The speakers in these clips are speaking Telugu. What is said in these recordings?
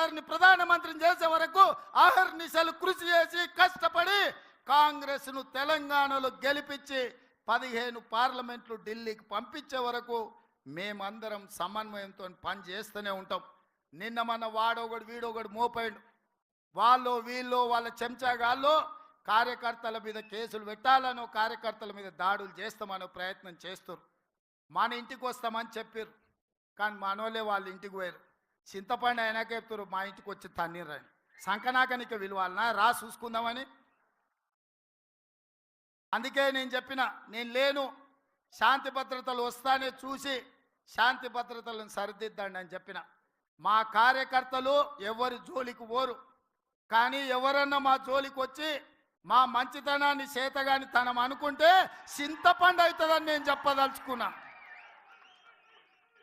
గారిని ప్రధానమంత్రిని చేసే వరకు అహర్నిశలు కృషి చేసి కష్టపడి కాంగ్రెస్ను తెలంగాణలో గెలిపించి 15 పార్లమెంట్లు ఢిల్లీకి పంపించే వరకు మేమందరం సమన్వయంతో పని చేస్తూనే ఉంటాం. నిన్న మన వాడొకడు వీడొకడు మోపాడు, వాళ్ళు వీళ్ళు వాళ్ళ చెంచాగాళ్ళు కార్యకర్తల మీద కేసులు పెట్టాలనో కార్యకర్తల మీద దాడులు చేస్తామనో ప్రయత్నం చేస్తారు. మన ఇంటికి వస్తామని చెప్పారు, కానీ మనోళ్ళే వాళ్ళ ఇంటికి పోయారు. చింతపండు అయినాక చెప్తారు మా ఇంటికి వచ్చి తన్నీరని. సంకనాకనిక విలువాలనా రా చూసుకుందామని. అందుకే నేను చెప్పిన, నేను లేను, శాంతి భద్రతలు వస్తానే చూసి శాంతి భద్రతలను సరిదిద్దండి అని చెప్పిన. మా కార్యకర్తలు ఎవరి జోలికి పోరు, కానీ ఎవరన్నా మా జోలికి వచ్చి మా మంచితనాన్ని చేతగాని తనం అనుకుంటే చింతపండు అవుతుందని నేను చెప్పదలుచుకున్నా.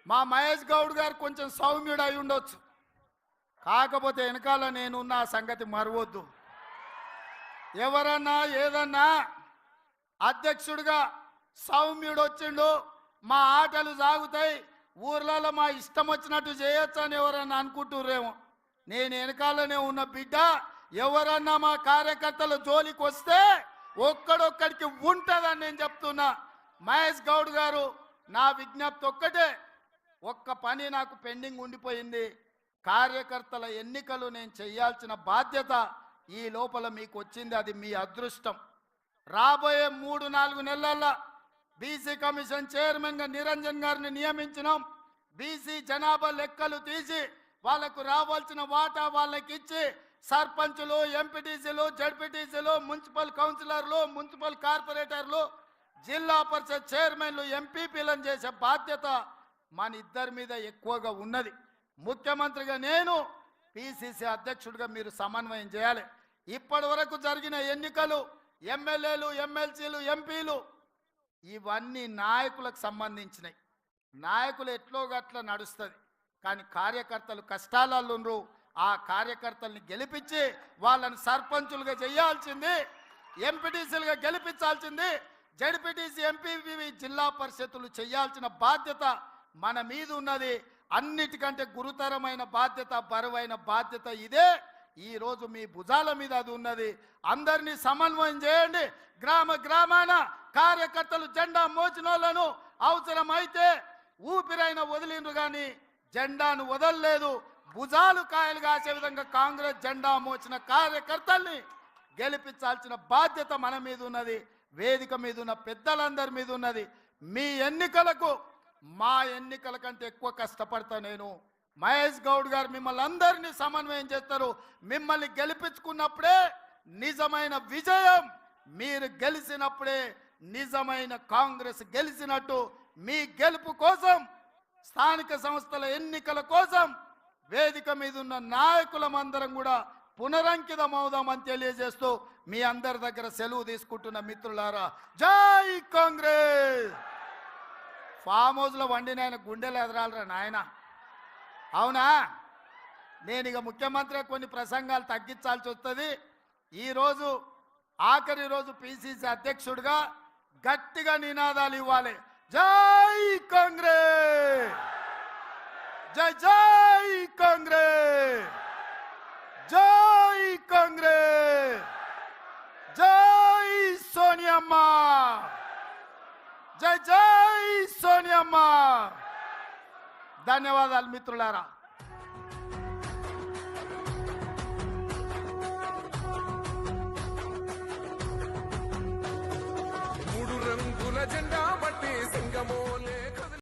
మా మహేష్ గౌడ్ గారు కొంచెం సౌమ్యుడు అయి ఉండొచ్చు, కాకపోతే వెనకాల నేనున్న ఆ సంగతి మరవద్దు. ఎవరన్నా ఏదన్నా అధ్యక్షుడిగా సౌమ్యుడు వచ్చిండు, మా ఆటలు సాగుతాయి, ఊర్లలో మా ఇష్టం వచ్చినట్టు చేయొచ్చు అని ఎవరన్నా అనుకుంటుర్రేమో. నేను వెనకాలనే ఉన్న బిడ్డ, ఎవరన్నా మా కార్యకర్తల జోలికి వస్తే ఒక్కడొక్కడికి ఉంటుందని నేను చెప్తున్నా. మహేష్ గౌడ్ గారు, నా విజ్ఞప్తి ఒక్కటే, ఒక్క పని నాకు పెండింగ్ ఉండిపోయింది. కార్యకర్తల ఎన్నికలు నేను చేయాల్సిన బాధ్యత ఈ లోపల మీకు వచ్చింది, అది మీ అదృష్టం. రాబోయే 3-4 నెలల్లో బీసీ కమిషన్ చైర్మన్గా నిరంజన్ గారిని నియమించినాం. బీసీ జనాభా లెక్కలు తీసి వాళ్ళకు రావాల్సిన వాటా వాళ్ళకి ఇచ్చి సర్పంచులు, ఎంపీటీసీలు, జడ్పీటీసీలు, మున్సిపల్ కౌన్సిలర్లు, మున్సిపల్ కార్పొరేటర్లు, జిల్లా పరిషత్ చైర్మన్లు, ఎంపీపీలను చేసే బాధ్యత మన ఇద్దరి మీద ఎక్కువగా ఉన్నది. ముఖ్యమంత్రిగా నేను, పిసిసి అధ్యక్షుడిగా మీరు సమన్వయం చేయాలి. ఇప్పటి వరకు జరిగిన ఎన్నికలు, ఎమ్మెల్యేలు, ఎమ్మెల్సీలు, ఎంపీలు ఇవన్నీ నాయకులకు సంబంధించినవి. నాయకులు ఎట్లో గట్ల నడుస్తుంది, కానీ కార్యకర్తలు కష్టాలలో ఉన్నారు. ఆ కార్యకర్తల్ని గెలిపించి వాళ్ళని సర్పంచులుగా చేయాల్సింది, ఎంపీటీసీలుగా గెలిపించాల్సింది, జడ్పీటీసీ, ఎంపీపీ, జిల్లా పరిషత్తులు చేయాల్సిన బాధ్యత మన మీద ఉన్నది. అన్నిటికంటే గురుతరమైన బాధ్యత, బరువైన బాధ్యత ఇదే. ఈరోజు మీ భుజాల మీద అది ఉన్నది. అందరినీ సమన్వయం చేయండి. గ్రామ గ్రామాన కార్యకర్తలు జెండా మోచినోళ్లను అవసరమైతే ఊపిరైన వదిలిండ్రు, కానీ జెండాను వదలలేదు. భుజాలు కాయలు కాసే విధంగా కాంగ్రెస్ జెండా మోచిన కార్యకర్తల్ని గెలిపించాల్సిన బాధ్యత మన మీద ఉన్నది. వేదిక మీద ఉన్న పెద్దలందరి మీద ఉన్నది. మీ ఎన్నికలకు మా ఎన్నికల కంటే ఎక్కువ కష్టపడతా నేను. మహేష్ గౌడ్ గారు మిమ్మల్ని అందరినీ సమన్వయం చేస్తారు. మిమ్మల్ని గెలిపించుకున్నప్పుడే నిజమైన విజయం, మీరు గెలిచినప్పుడే నిజమైన కాంగ్రెస్ గెలిచినట్టు. మీ గెలుపు కోసం, స్థానిక సంస్థల ఎన్నికల కోసం వేదిక మీద ఉన్న నాయకులమందరం కూడా పునరంకితం అవుదామని తెలియజేస్తూ మీ అందరి దగ్గర సెలవు తీసుకుంటున్న మిత్రులారా, జై కాంగ్రెస్. ఫామ్ హౌస్లో వండిన ఆయన గుండెలు ఎదరాలరా నాయన, అవునా? నేను ఇక ముఖ్యమంత్రి కొన్ని ప్రసంగాలు తగ్గించాల్సి వస్తుంది. ఈరోజు ఆఖరి రోజు పిసిసి అధ్యక్షుడిగా గట్టిగా నినాదాలు ఇవ్వాలి. జై కాంగ్రెస్, జై జై కాంగ్రెస్, జై కాంగ్రెస్, జై సోనియమ్మ, జై జై సోనియమ్మ. ధన్యవాదాలు మిత్రులారా.